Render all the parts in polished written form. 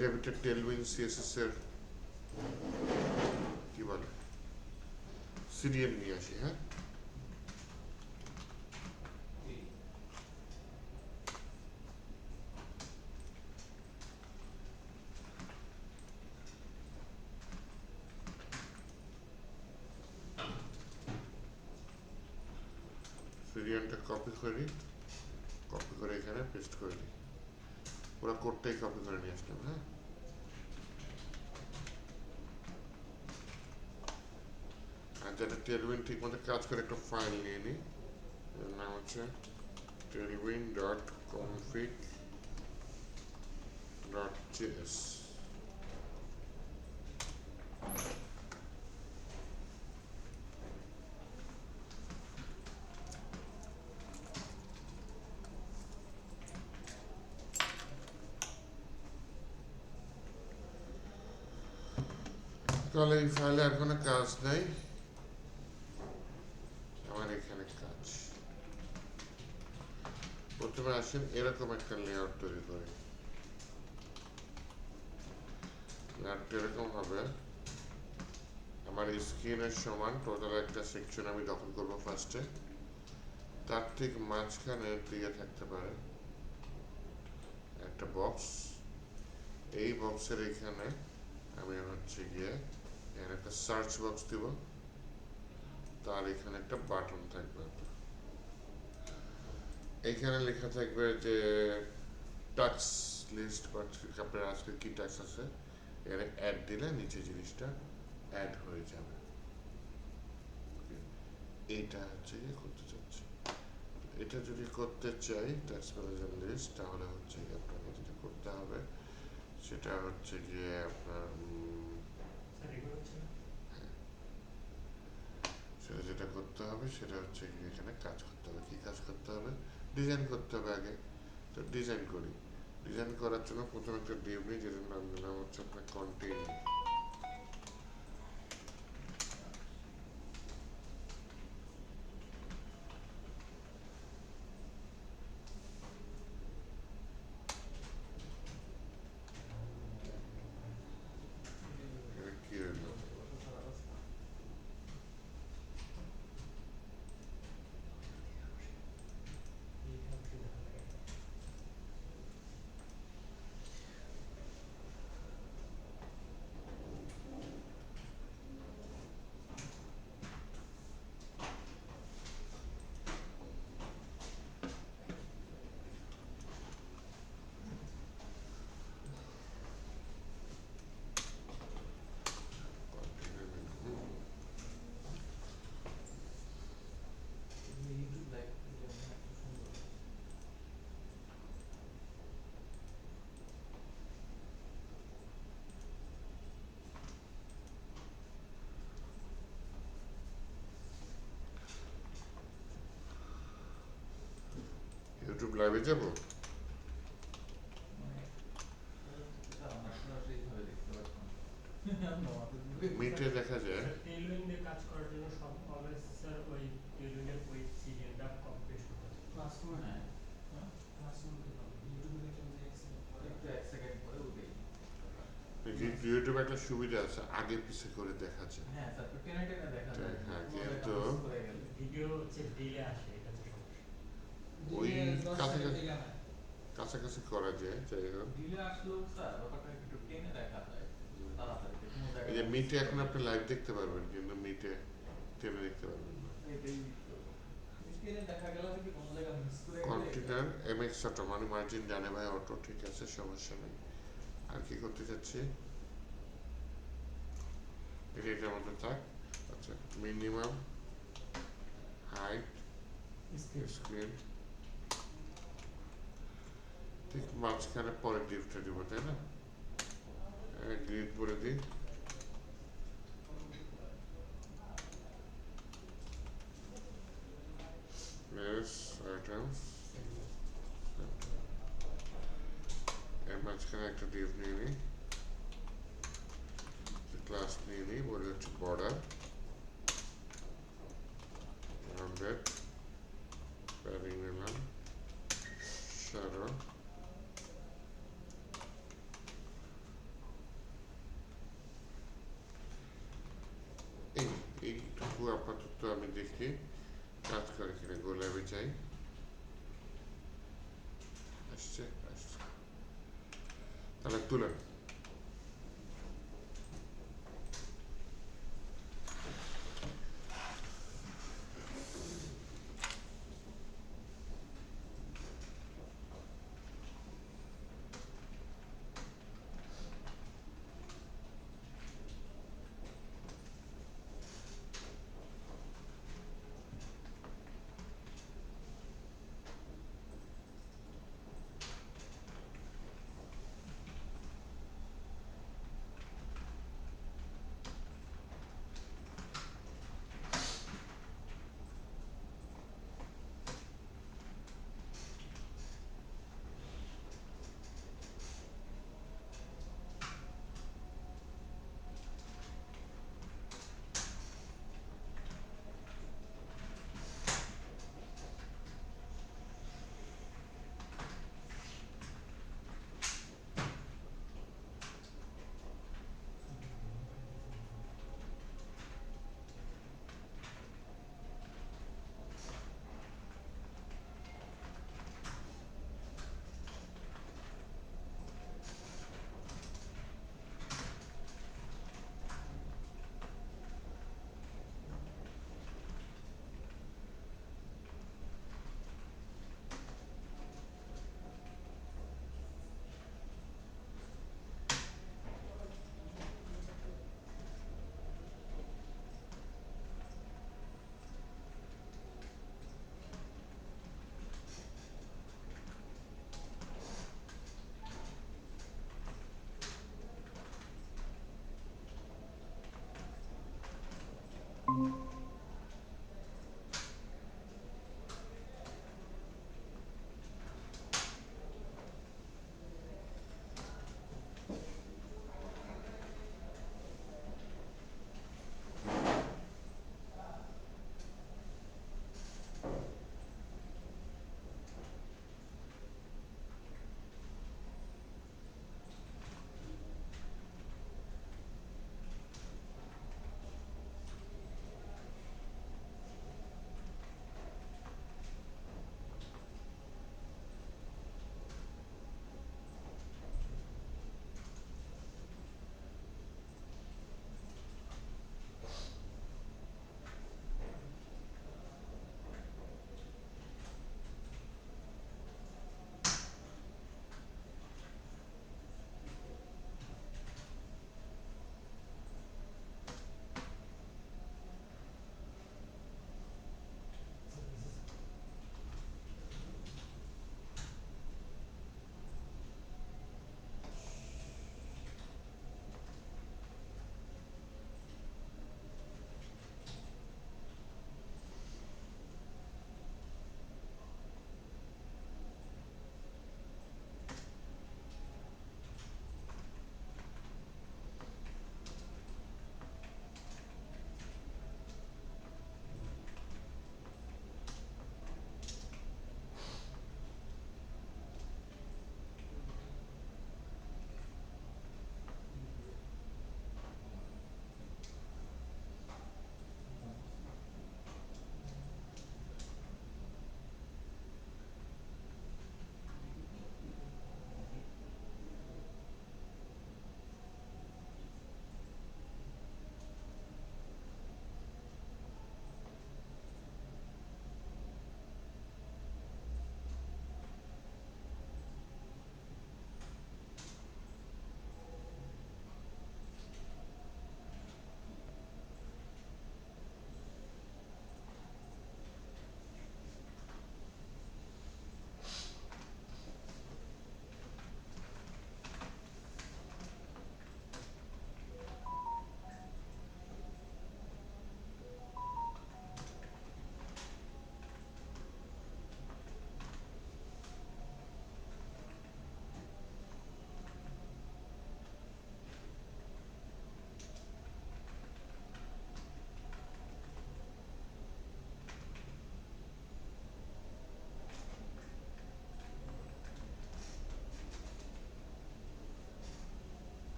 এটার ভিতরে Tailwind CSS এর কি বলে সিডিএম নিয়ে আসি। হ্যাঁ, সিডিএমটা কপি করে এখানে পেস্ট করে দিই। পুরো কোডটাই কপি করে নিয়ে আসলাম। হ্যাঁ, আর যাতে টেলউইন ঠিক মতো কাজ করে একটা ফাইল নিয়ে নিই। এর নাম হচ্ছে tailwind.config.js। তাহলে এই ফাইলে আর কোনো কাজ নেই, আমার এখানে কাজ। প্রথমে আসেন এরকম একটা লেআউট তৈরি করি। লেআউট এরকম হবে, আমার স্ক্রিনের সমান টোটাল একটা সেকশন আমি দখল করবো ফার্স্টে। তার ঠিক মাঝখানে দিয়ে থাকতে পারে একটা বক্স। এই বক্সের এখানে আমি হচ্ছে গিয়ে এখানে একটা সার্চ বক্স দিব, তার এখানে একটা বাটন থাকবে। এখানে লেখা থাকবে যে টাক্স লিস্ট বা আপনার আজকে কি টাক্স আছে, এখানে অ্যাড দিলে নিচে জিনিসটা অ্যাড হয়ে যাবে। এইটা হচ্ছে গিয়ে করতে চাচ্ছি। এটা যদি করতে চাই ট্যাক্স ম্যানেজার লিস্ট, তাহলে হচ্ছে গিয়ে আপনাকে যেটা করতে হবে সেটা হচ্ছে গিয়ে আপনার সেটা যেটা করতে হবে সেটা হচ্ছে গিয়ে এখানে কাজ করতে হবে। কি কাজ করতে হবে? ডিজাইন করতে হবে আগে। তো ডিজাইন করি। ডিজাইন করার জন্য প্রথমে একটা ডিভ নিই, যেটার নাম দিলাম হচ্ছে আপনার কন্টেইন। কি হলো? ইউটিউব লাইভে যাবো। মিটে দেখা যায়। টেলউইন দিয়ে কাজ করার জন্য সব অলওয়েজ স্যার ওই টেলউইনের ওই সিডিএনটা কপি পেস্ট করতে হবে। ক্লাসরুম হ্যাঁ ক্লাসরুম ইউটিউবে দেখলাম যে একটু এক সেকেন্ড পরে উঠে ইউটিউবে একটা সুবিধা আছে, আগে পিছে করে দেখা যায়। হ্যাঁ স্যার টেনে টেনে দেখা যায়। হ্যাঁ, কিন্তু ভিডিও হচ্ছে ডিলে আসে, এটা হচ্ছে ওই কাছাকাছি কাছাকাছি করা যায়। যাই হোক, ডিলে আসলেও স্যার ব্যাপারটা একটু টেনে দেখা যায় তাড়াতাড়ি। এই যে মিটে এখন আপনি লাইভ দেখতে পারবেন, কিন্তু মিটে টেনে দেখতে পারবেন না। কন্টেনার এমএক্স অটো মানে মার্জিন জানে ভাই অটো, ঠিক আছে, সমস্যা নেই। আর কি করতে চাচ্ছি, এটার মধ্যে থাক। আচ্ছা, মিনিমাম হাইট স্ক্রিন ঠিক মাঝখানে পরে ডিপটা দিব, তাই না? গ্রিড করে দিই। আইটেমস এর মাঝখানে একটা ডিপ নিয়ে নিই, ক্লাস নিয়ে নিই, বলে হচ্ছে বর্ডার রাউন্ডেড, প্যাডিং নিলাম, শ্যাডো আপাতত আমি দেখি কাজ করে কিনা। গোলাপি চাই, আসছে আসছে, তাহলে তুলেন।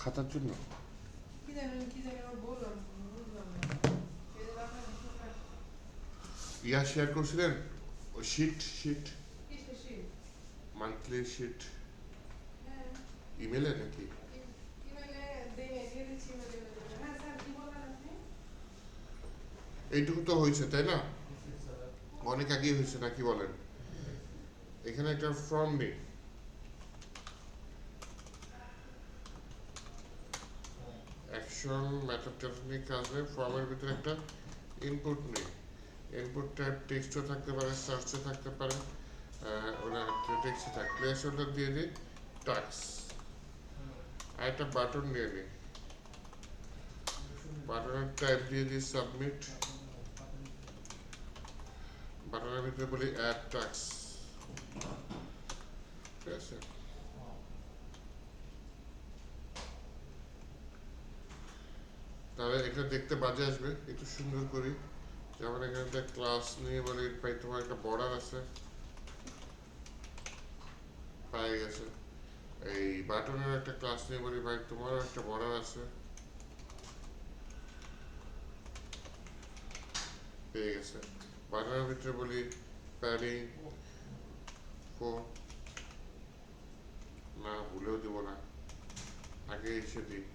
খাতার জন্য কি জানি আমার বললাম বুঝলাম না এই যে রাখা ইয়া শেয়ার করছিলেন ওই শিট কিসে শীত মান্থলি শিট হ্যাঁ ইমেলে নাকি ইমেলে দিয়ে দিচ্ছি ইমেলে হ্যাঁ স্যার কি বলেন আপনি এইটুকু তো হয়েছে তাই না অনেক আগেই হয়েছে নাকি বলেন এখানে একটা ফর্ম নেই অ্যাকশন মেথড নিয়ে কাজে ফর্মের ভিতরে একটা ইনপুট নেই ইনপুট টাইপ টেক্সটও থাকতে পারে সার্চও থাকতে পারে ওরা টেক্সটে থাকে প্লেস হোল্ডার দিয়ে দিই টাক্স আর একটা বাটন নিয়ে নিই বাটনের টাইপ দিয়ে দিই সাবমিট বাটনের ভিতরে বলি অ্যাড টাক্স ঠিক আছে তাহলে এটা দেখতে বাজে আসবে একটু সুন্দর করি যেমন এখানে একটা ক্লাস নিয়ে বলি ভাই তোমার একটা বর্ডার আছে পায়ে গেছে এই বাটনের একটা ক্লাস নিয়ে বলি ভাই তোমারও একটা বর্ডার আছে পেয়ে গেছে বাটনের ভিতরে বলি প্যাডিং না ভুলেও দিব না আগে এসে দিই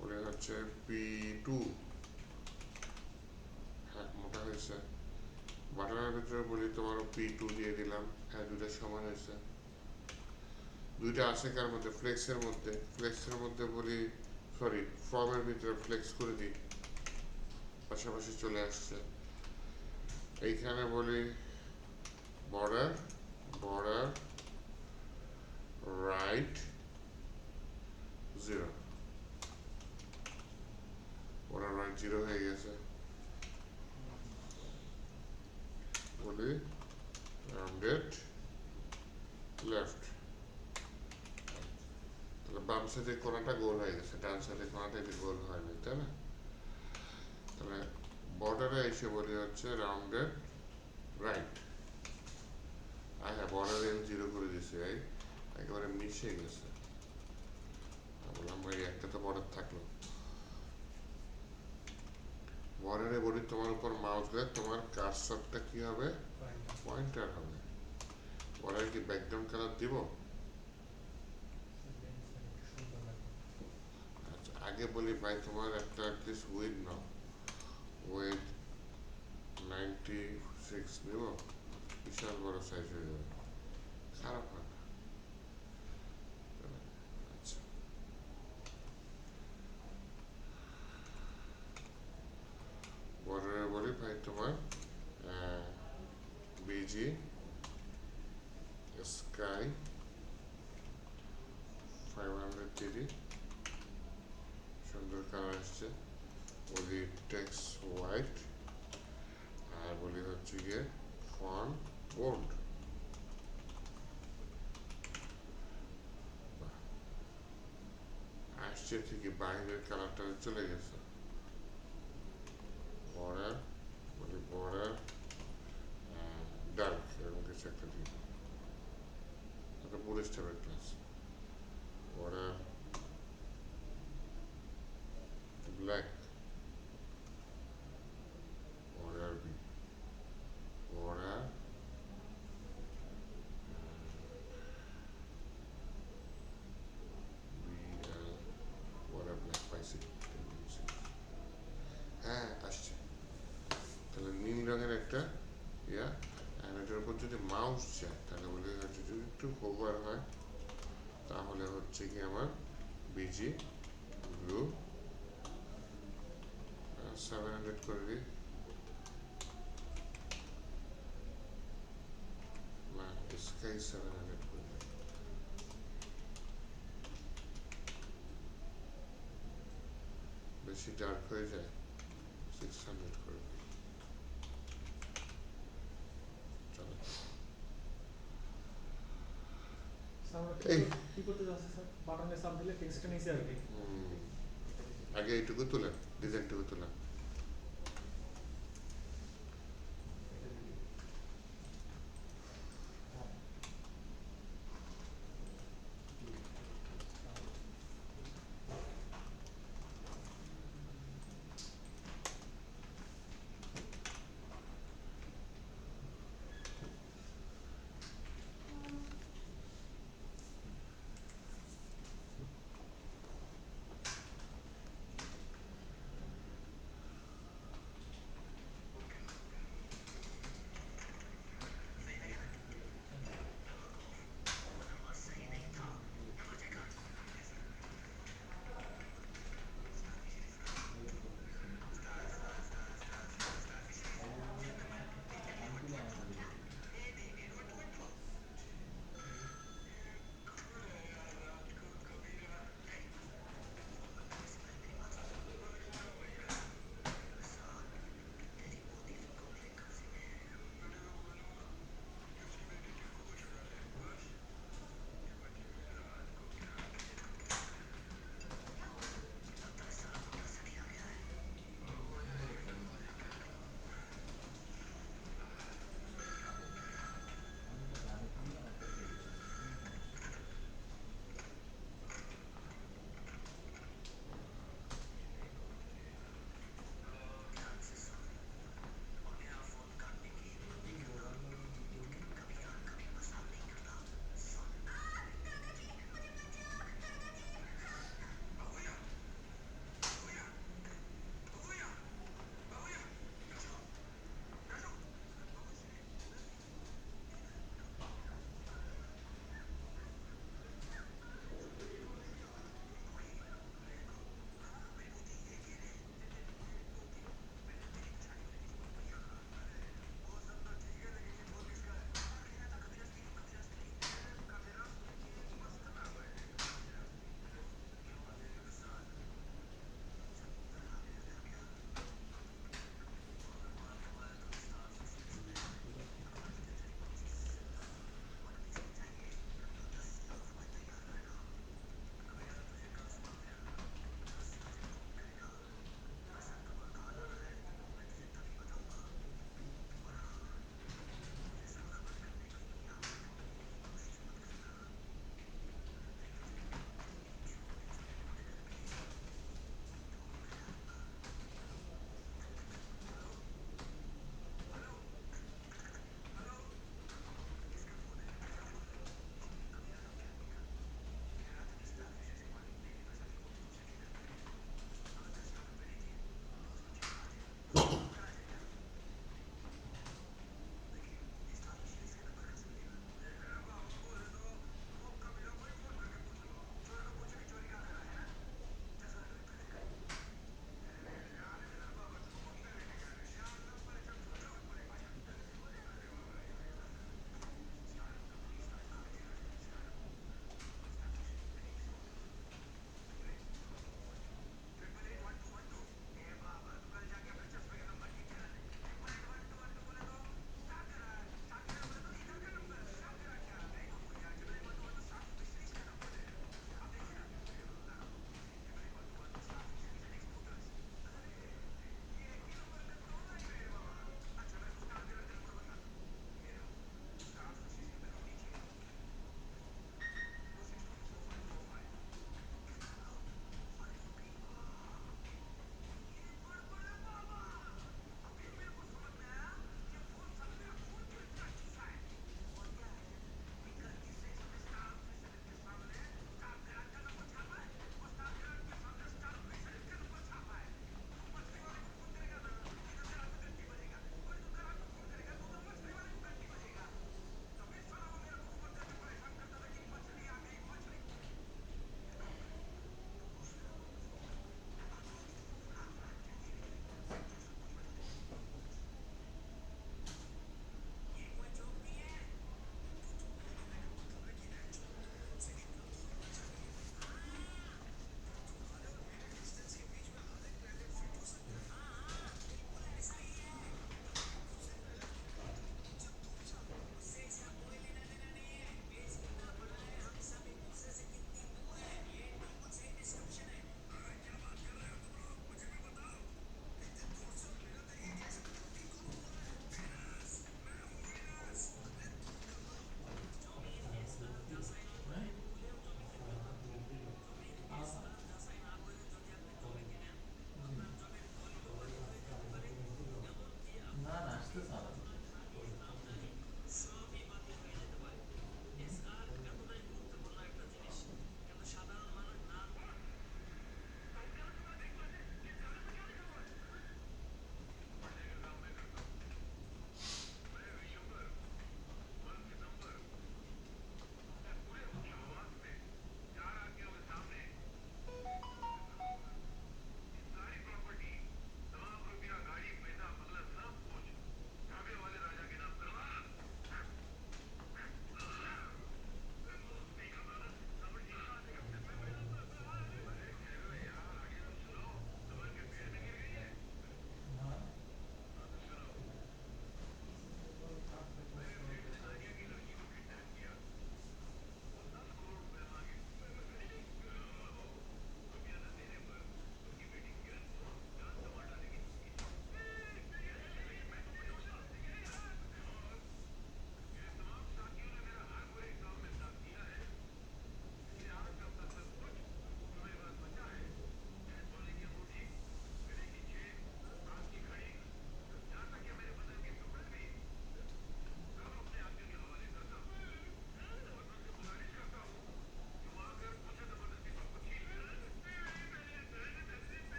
বলে হচ্ছে P2 হ্যাঁ মোটা হয়েছে বাটনের ভিতরে বলি তোমারও P2 দিয়ে দিলাম হ্যাঁ দুইটা সমান হয়েছে দুইটা আছে কার মধ্যে ফ্লেক্সের মধ্যে বলি সরি ফর্মের ভিতরে ফ্লেক্স করে দিই পাশাপাশি চলে আসছে এইখানে বলি বর্ডার রাইট 0 বর্ডার রাইট 0 হয়ে গেছে বলি রাউন্ডেড লেফট তাহলে বাম সাইডের কোণাটা গোল হয়ে গেছে ডান সাইডের কোণাটা এটা গোল হয়নি তাই না তাহলে বর্ডারে এসে বলি হচ্ছে রাউন্ডেড রাইট আর হ্যাঁ বর্ডারে 0 করে দিয়েছি একেবারে মিশে গেছে বললাম ভাই একটা তো বর্ডার থাকলো বর্ডারে বলি তোমার উপর মাউস দিলে তোমার কার্সরটা কি হবে পয়েন্টার হবে বর্ডারে কি ব্যাকগ্রাউন্ড কালার দিব আচ্ছা আগে বলি ভাই তোমার একটা অ্যাটলিস্ট উইথ নাও উইথ 96 নিব বিশাল বড় সাইজ হয়ে যাবে খারাপ হয় না আচ্ছা বর্ডারে বলি ভাই তোমার বিজি স্কাই 530 সুন্দর কালার আসছে বলি টেক্সট হোয়াইট আর বলি হচ্ছে গিয়ে ফন্ট বোল্ড আসছে থেকে বাইরের কালারটা চলে গেছে বর্ডার বলি বর্ডার ডার্ক এরকম কিছু একটা দিই একটা পুরো স্টারের class border black border B border BL border black পাইছি হ্যাঁ আসছে তাহলে নীল রঙের একটা ইয়া আর এটার উপর যদি মাউস যায় তাহলে বলে হচ্ছে যদি একটু হোভার হয় তাহলে হচ্ছে কি আমার বিজি ব্লু 700 করে দিই Sky 700 করে দিই বেশি ডার্ক হয়ে যায় 600 করে দিই চলো এই কি করতে যাচ্ছে স্যার বাটনে সাব দিলে টেক্সটটা নিচে আসবে আগে এইটুকু তোলেন ডিজাইনটুকু তোলেন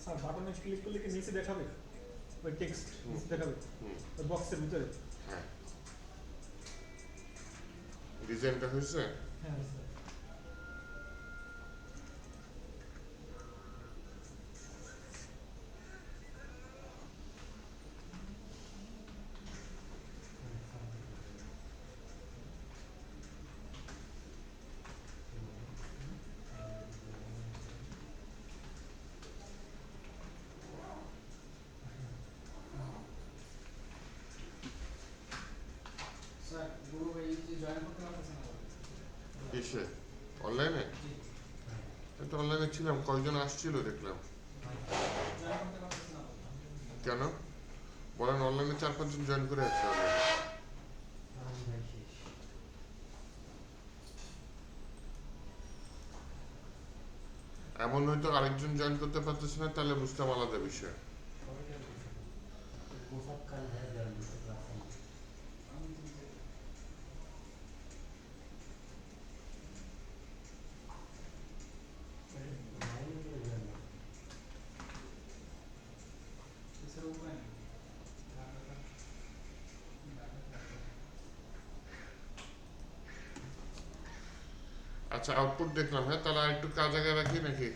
স্যার বাটনে ক্লিক করলে কি নিচে দেখাবে ওই টেক্সট হুম। নিচে দেখাবে হুম, ওই বক্সের ভিতরে? হ্যাঁ। ডিজাইনটা হয়েছে? হ্যাঁ স্যার। স্যার গুরু ভাই যে জয়েন করতে পারতেছে না কিসে? অনলাইনে? জি তো অনলাইনে ছিলাম, কয়েকজন আসছিল দেখলাম। জয়েন করতে পারতেছে না কেন বলেন? অনলাইনে 4-5 জন জয়েন করে আছে already। এমন হয়তো আরেকজন জয়েন করতে পারতেছে না, তাহলে বুঝতাম আলাদা বিষয়। স্যার উপায় নেই আচ্ছা, আউটপুট দেখলাম। হ্যাঁ, তাহলে আরেকটু কাজ আগে রাখি নাকি?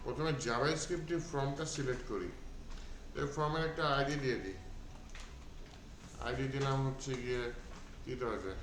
প্রথমে জাভাস্ক্রিপ্টের ফর্মটা সিলেক্ট করি। এই ফর্মের একটা আইডি দিয়ে দিই। আইডি দিলাম হচ্ছে গিয়ে কি দেওয়া যায়?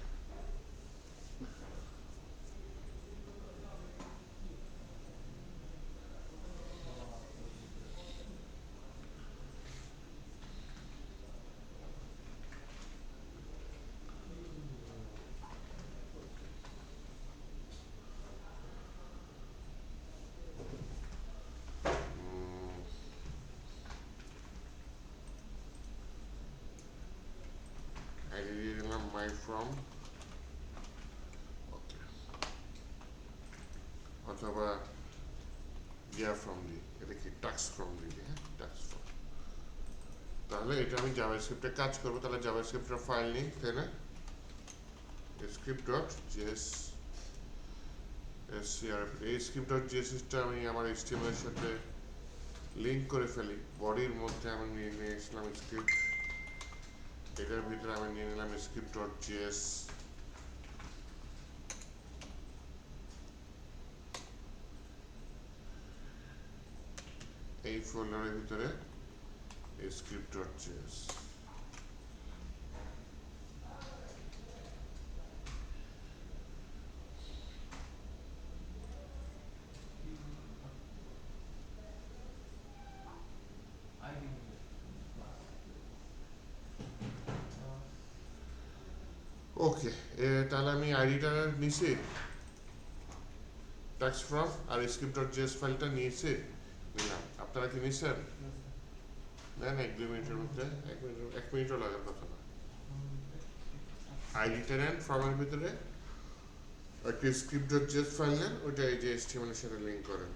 আইডি দিয়ে দিলাম মাই ফর্ম। ওকে, অথবা গিয়ার ফর্ম দিই, এটা কি টাস্ক ফর্ম দিই, হ্যাঁ টাস্ক ফর্ম। তাহলে এটা আমি জাভাস্ক্রিপ্টে কাজ করবো, তাহলে জাভাস্ক্রিপ্টের ফাইল নিই, তাই না? script.js এই script.js টা আমি আমার HTML এর সাথে লিংক করে ফেলি। বডির মধ্যে আমি নিয়ে নিয়েছিলাম স্ক্রিপ্ট, এটার ভিতরে আমি নিয়ে নিলাম script.js। এই ফোল্ডারের ভিতরে script.js। ওকে, তাহলে আমি আইডিটা নিছি, টাস্ক ফর্ম আর script.js ফাইলটা নিয়েছি, নিলাম। আপনারা কি নিছেন? না 1-2 মিনিটের মধ্যে, 1 মিনিটও লাগার কথা না। আইডিটা নেন, ফর্মের ভিতরে একটা script.js ফাইল নেন, ওইটা এই যে HTML এর সাথে লিংক করেন।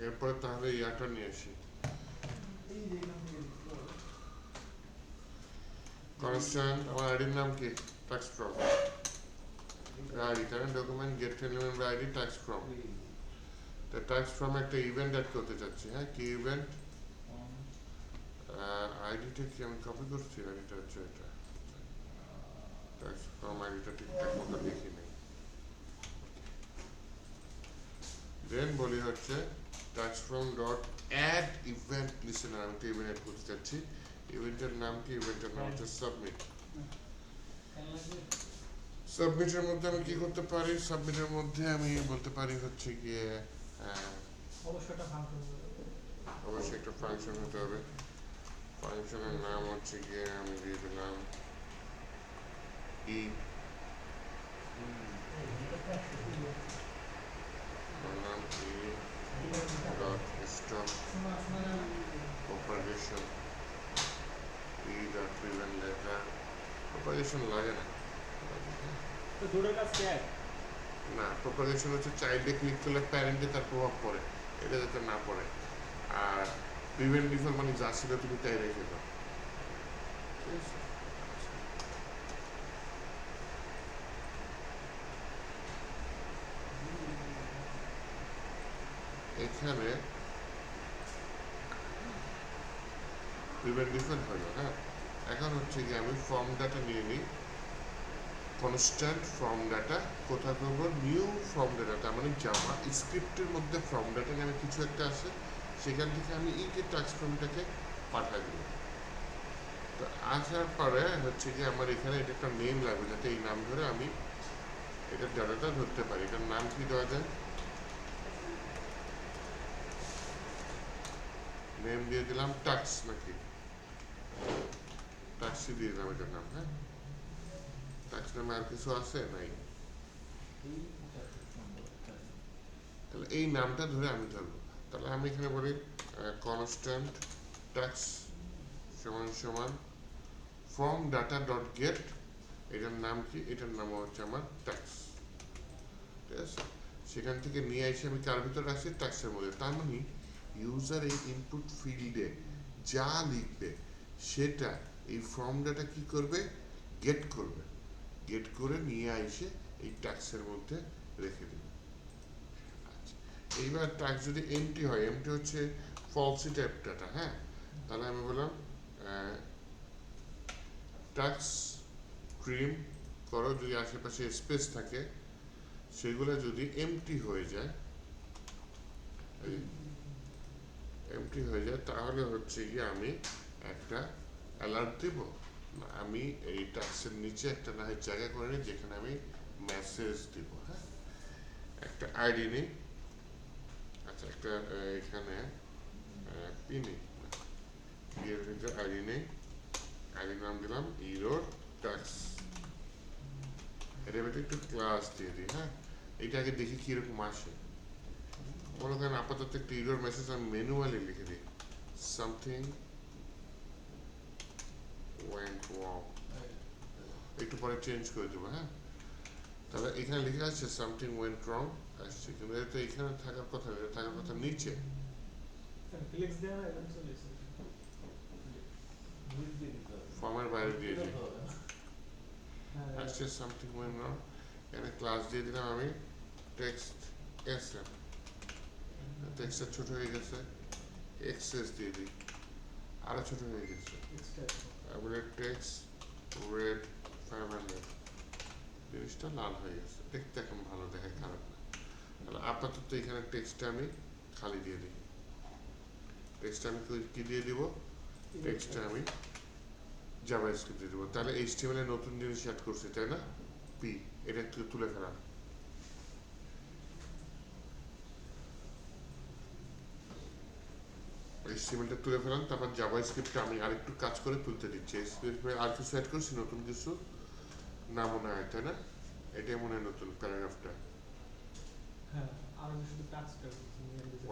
এরপরে তাহলে ইয়াটা নিয়ে আসি, কনস্ট্যান্ট। আমার আইডির নাম কি? টাস্ক ফর্ম আইডি, তাই document gate element ID task form. তো টাস্ক ফর্মে একটা ইভেন্ট অ্যাড করতে চাচ্ছি, হ্যাঁ কি ইভেন্ট? আইডিটা কি আমি কপি করছি? আইডিটা হচ্ছে এটা, টাস্ক ফর্ম আইডিটা ঠিকঠাক মতো লিখি নেই। দেন বলি হচ্ছে টাস্কফর্ম ডট অ্যাড ইভেন্ট লিসেনার, আমি তো ইভেন্ট অ্যাড করতে চাচ্ছি। ইভেন্টের নাম কি? ইভেন্টের নাম হচ্ছে সাবমিট। সাবমিটের মধ্যে আমি কি করতে পারি? সাবমিটের মধ্যে আমি বলতে পারি হচ্ছে গিয়ে অবশ্যই একটা ফাংশন হতে হবে। ফাংশনের নাম হচ্ছে গিয়ে আমি দিয়ে দিলাম ই নাম E dot stop propagation e dot prevent letter propagation লাগে না তো দুটোর কাজ কি এক? না, propagation হচ্ছে চাইল্ডে ক্লিক করলে প্যারেন্টে তার প্রভাব পড়ে, এটা যাতে না পড়ে। আর প্রিভেন্ট বিফোর মানে যা ছিল তুমি তাই রেখে দাও, ঠিক আছে? এখানে প্রিভেন্ট বিফোর হলো, হ্যাঁ। এখন হচ্ছে কি আমি ফর্ম ডাটা নিয়ে নিই, কনস্ট্যান্ট ফর্ম ডাটা কোথায় করবো? নিউ ফর্ম ডাটা, তার মানে জাভা স্ক্রিপ্টের মধ্যে ফর্ম ডাটা নামে কিছু একটা আছে, সেখান থেকে আমি ইকে টাস্ক ফর্মটাকে পাঠাই দিই। তো আসার পরে হচ্ছে কি আমার এখানে এটা একটা নেম লাগবে, যাতে এই নাম ধরে আমি এটার ডাটাটা ধরতে পারি। এটার নাম কি দেওয়া যায়? নেম দিয়ে দিলাম টাক্স, নাকি টাক্সই দিয়ে দিলাম এটার নাম, হ্যাঁ। টাক্স নামে আর কিছু আছে? নাই। তাহলে এই নামটা ধরে আমি ধরবো। তাহলে আমি এখানে বলি কনস্ট্যান্ট ট্যাক্স সমান সমান ফ্রম ডাটা ডট গেট, এটার নাম কি, এটার নাম হচ্ছে আমার ট্যাক্স, ঠিক আছে। সেখান থেকে নিয়ে এসে আমি কার ভিতরে রাখছি, ট্যাক্সের মধ্যে। তার মানে ইউজার এই ইনপুট ফিল্ডে যা লিখবে সেটা এই ফর্ম ডাটা কি করবে, গেট করবে, গেট করে নিয়ে এসে এই ট্যাক্সের মধ্যে রেখে দেবে। আচ্ছা, এইবার ট্যাক্স যদি এমটি হয়, এমটি হচ্ছে ফলসি টাইপ ডাটা, হ্যাঁ, তাহলে আমি বললাম ট্যাক্স ট্রিম করো, যদি আশেপাশে স্পেস থাকে সেগুলো যদি এমটি হয়ে যায়, এমটি হয়ে যায়, তাহলে হচ্ছে গিয়ে আমি একটা অ্যালার্ট দেব। আমি এই ট্যাক্সের নিচে একটা না হয় জায়গা করে নিই যেখানে আমি মেসেজ দিব, হ্যাঁ, একটা আইডি নেই, আচ্ছা একটা এখানে পি নেই, এর ভিতরে আইডি নেই, আইডি নাম দিলাম ইরোর ট্যাক্স, এটার ভিতরে একটু ক্লাস দিয়ে দিই, হ্যাঁ, এটা আগে দেখি কিরকম আসে। মনে করেন আপাতত একটা ইরোর মেসেজ আমি ম্যানুয়ালি লিখে দিই, সামথিং ওয়েন্ট রং, একটু পরে চেঞ্জ করে দেবো, হ্যাঁ। তাহলে এখানে লিখে আসছে সামথিং ওয়েন্ট রং আসছে, কিন্তু এটা তো এখানে থাকার কথা, এটা থাকার কথা নিচে। ফ্লেক্স দেওয়া হয় এবং চলে এসেছে। ফর্মের বাইরে দিয়ে দিই, আসছে সামথিং ওয়েন্ট রং, এখানে ক্লাস দিয়ে দিলাম আমি টেক্সট এস এম, টেক্সটটা ছোট হয়ে গেছে, এক্সেস দিয়ে দিই, আরো ছোট হয়ে গেছে, তারপরে টেক্সট রেড 500, জিনিসটা লাল হয়ে গেছে, দেখতে এখন ভালো দেখায়, খারাপ না। তাহলে আপাতত এখানে টেক্সটটা আমি খালি দিয়ে দিই, টেক্সটটা আমি কি দিয়ে দিব, টেক্সটটা আমি জাভাস্ক্রিপ্ট দিয়ে দিব। তাহলে এইচটিএমএল এর নতুন জিনিস অ্যাড করছি, তাই না, পি, এটা একটু তুলে ফেলা, এইচটিএমএলটা তুলে ফেলাম, তারপর জাভাস্ক্রিপ্টটা আমি আরেকটু কাজ করে তুলতে দিচ্ছি, আর কিছু অ্যাড করছি, নতুন কিছু না মনে হয়, তাই না, এটাই মনে হয় নতুন প্যারাগ্রাফটা, হ্যাঁ, আর শুধু টাস্কটা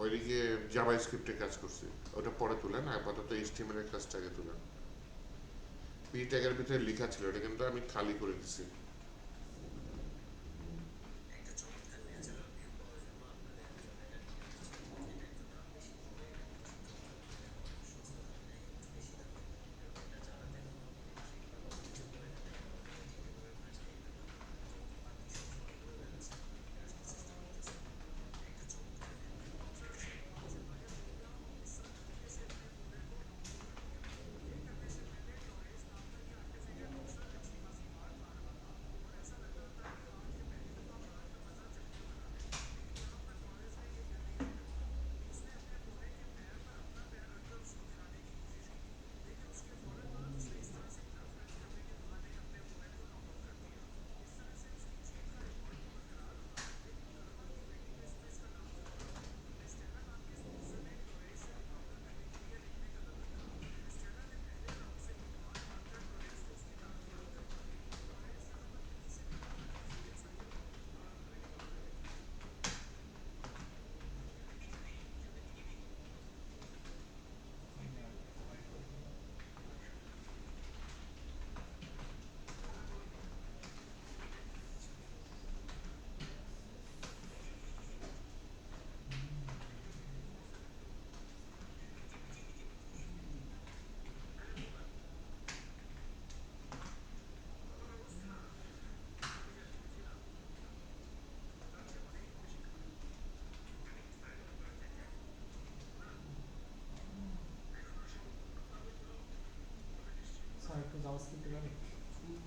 ওইদিকে জাভাস্ক্রিপ্টে কাজ করছি, ওটা পরে তুলেন, আপাতত এইচটিএমএল এর কাজটা আগে তুলেন। পি ট্যাগের ভিতরে লেখা ছিল, এটা কিন্তু আমি খালি করে দিচ্ছি।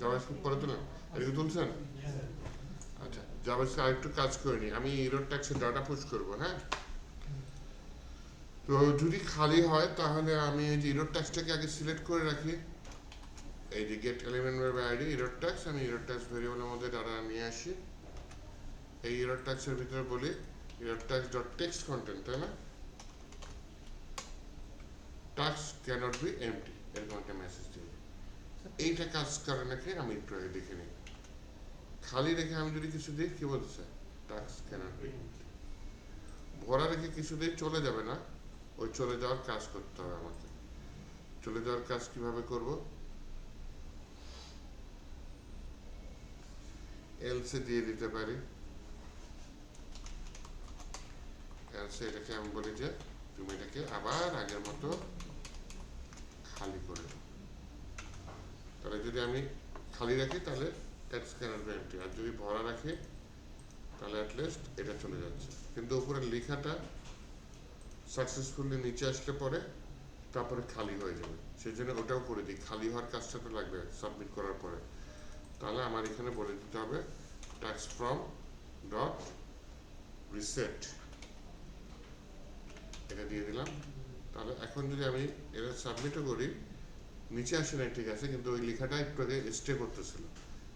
জাভাস্ক্রিপ্ট পরে তুলেন, এদিকে তুলছেন, আচ্ছা জাভাস্ক্রিপ্ট আরেকটু কাজ করে নিই, আমি ইরোর ট্যাক্সের ডাটা পুশ করবো, হ্যাঁ। তো যদি খালি হয় তাহলে আমি এই যে ইরোর ট্যাক্সটাকে আগে সিলেক্ট করে রাখি, এই যে gate element variable ID error tax, আমি ইরোর ট্যাক্স ভ্যারিয়েবলের মধ্যে ডাটা নিয়ে আসি, এই ইরোর ট্যাক্সের ভিতরে বলি error tax dot text content, তাই না, ট্যাক্স ক্যানট বি এমটি, এরকম একটা মেসেজ দিই। এইটা কাজ করে নাকি আমি একটু আগে দেখে নিই, খালি রেখে আমি যদি কিছু দিই কি বলতে চাই, ট্যাক্স ক্যানট বি, ভরা রেখে কিছুতেই চলে যাবে না, ওই চলে যাওয়ার কাজ করতে হবে আমাকে। চলে যাওয়ার কাজ কিভাবে করব? এলসে দিয়ে দিতে পারি। এলসে এটাকে আমি বলি যে তুমি এটাকে আবার আগের মতো খালি করে দাও। তাহলে যদি আমি খালি রাখি তাহলে এক্স ক্যানট বি এমটি, আর যদি ভরা রাখি তাহলে অ্যাটলিস্ট এটা চলে যাচ্ছে। কিন্তু উপরে লেখাটা সাকসেসফুলি নিচে আসলে পরে তারপরে খালি হয়ে যাবে, সেই জন্য ওটাও করে দিই। খালি হওয়ার কাজটা তো লাগবে সাবমিট করার পরে। তাহলে আমার এখানে বলে দিতে হবে টাস্ক ফ্রম ডট রিসেট, এটা দিয়ে দিলাম। তাহলে এখন যদি আমি এটা সাবমিটও করি, নিচে আসে নাই ঠিক আছে, কিন্তু ওই লেখাটা একটু আগে স্টে করতেছিল,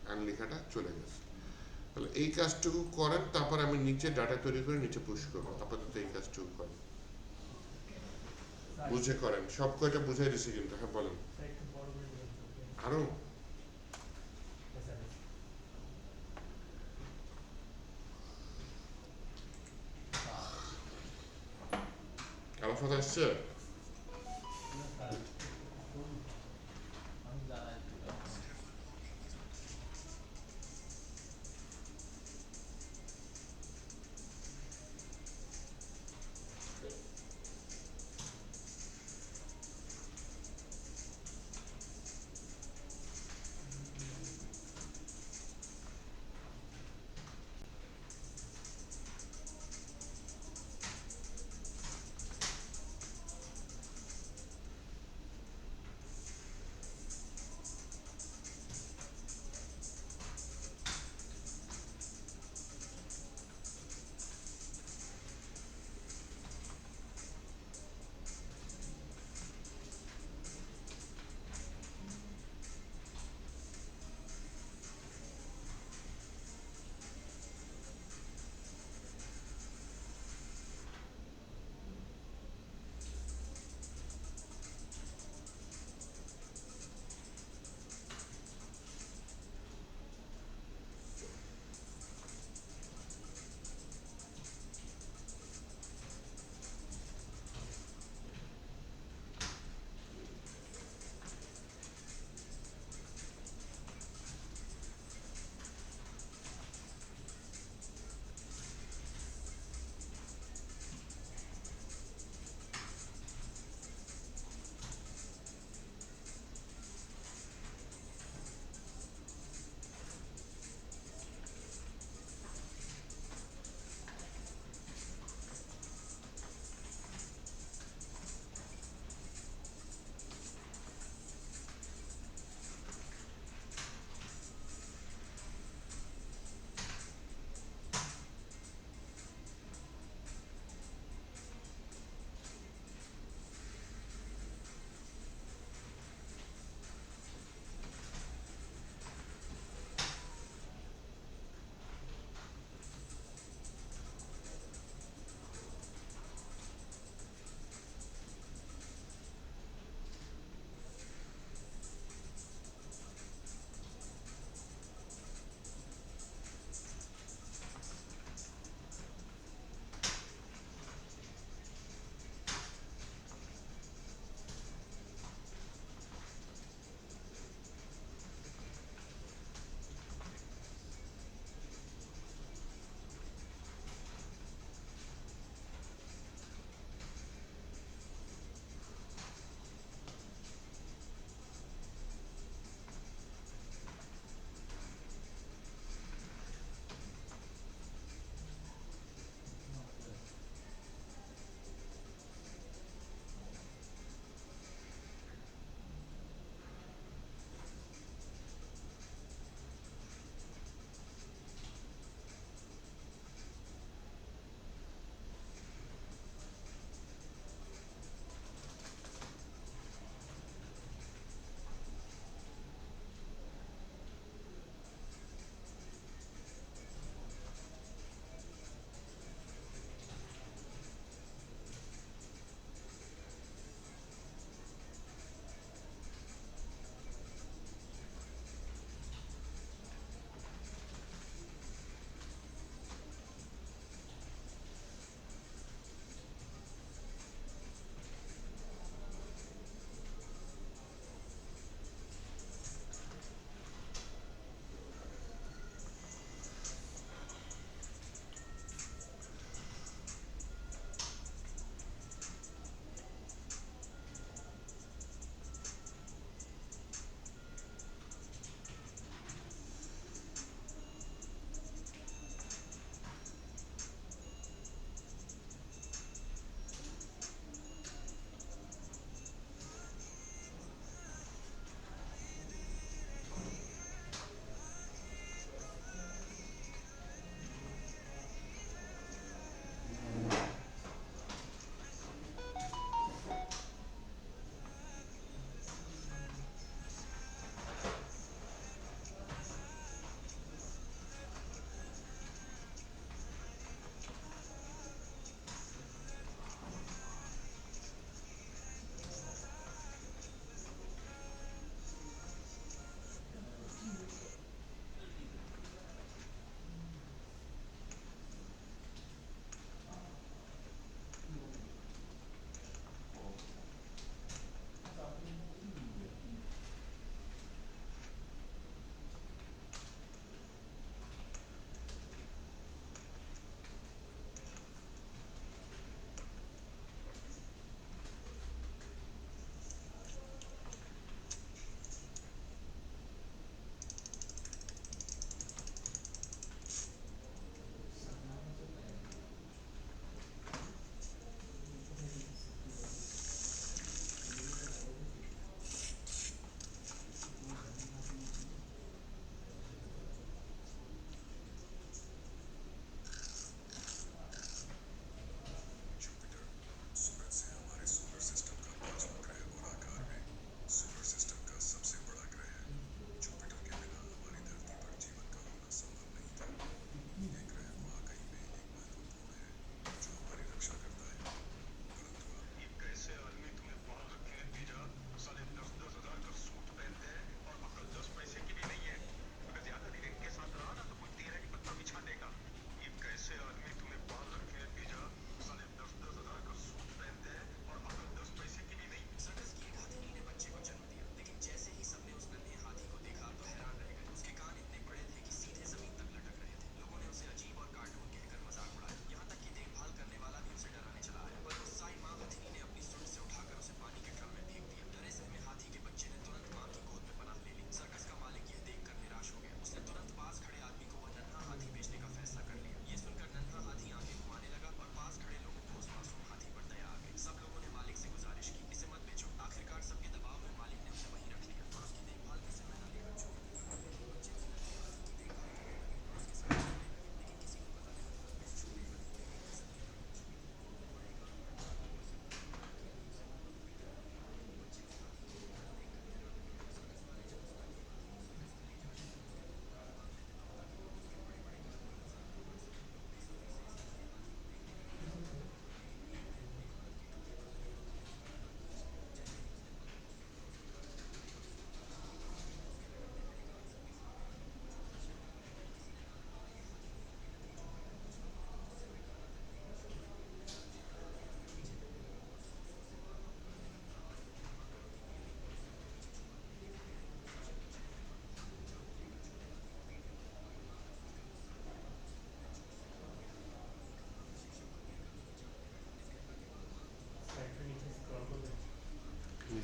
আর লেখাটা চলে গেছে। তাহলে এই কাজটুকু করেন, তারপর আমি নিচে ডাটা তৈরি করে নিচে পুশ করবো। আপাতত এই কাজটুকু করেন, বুঝে করেন। সব কয়টা বুঝাই দিছি কিন্তু। হ্যাঁ বলেন। একটু বড় করে দিবেন তো। আরো স্যার আলাফাত আসছে? আমি জানাই দিলাম।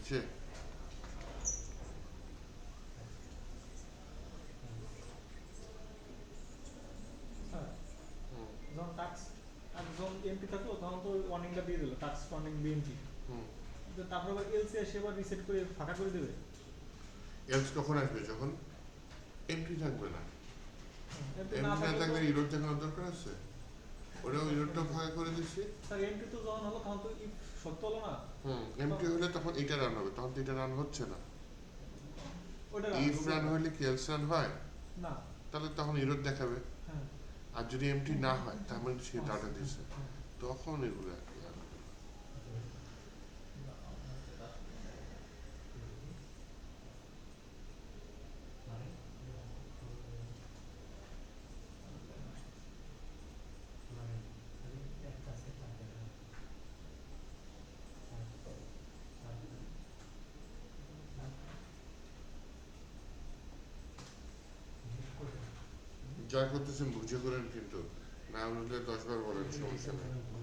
নিচে স্যার হুম যখন টাস্ক আর যখন এমপি থাকলো তখন তো ওয়ার্নিংটা দিয়ে দিল টাস্ক ওয়ার্নিং বিএমপি, হুম তারপর আবার এলসি এসে আবার রিসেট করে ফাঁকা করে দেবে। এলস কখন আসবে? যখন এমটি থাকবে না। এমপি এমটি না না থাকলে থাকলে তো- ইরোড দেখানোর দরকার আছে? ওটাও ইরোডটা ফাঁকা করে দিচ্ছি। স্যার এমপি তো যখন হলো তখন তো if সত্য হলো না, এমটি হলে তখন এটা রান হবে, তখন তো এটা রান হচ্ছে না। ওটা ইফ রান হলে কি এলস রান হয়? না। তাহলে তখন ইরোড দেখাবে। হ্যাঁ আর যদি এমটি না হয় তার মানে সে ডাটা দিচ্ছে, তখন এগুলো আর কি রান হবে। যা করতেছেন বুঝে করেন কিন্তু, না বুঝলে 10 বার বলেন, সমস্যা নেই।